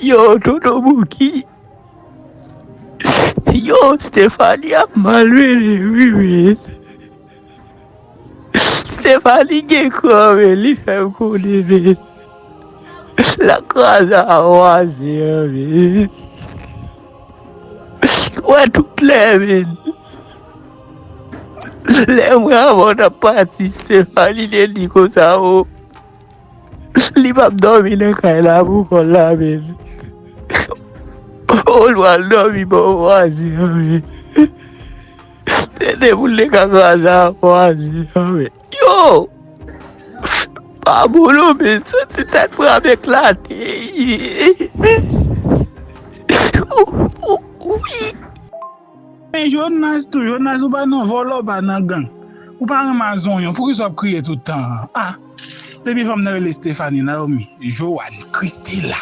Yo, Toto Bouki. Yo, Stéphanie a malwele, oui. Stéphanie gen kome, li fèm konde, la kaza a waze, men. Ouais, tout le men. Le mwen avon a pati, Stéphanie de di kon sa o. Li pap dormi nan kay la pou kon la, men. O lwal dormi bon waze, men. Tene pou le kakaza a waze, men. Yo! Pa bolo men, se tat pou ame klate. Men Jonas tou, Jonas ou pa nan volo pa nan gang. Ou pa ramazon yon, pou ki sop kriye toutan. Ah, debi fam nan rele Stéphanie Naomi, Joan, Christella.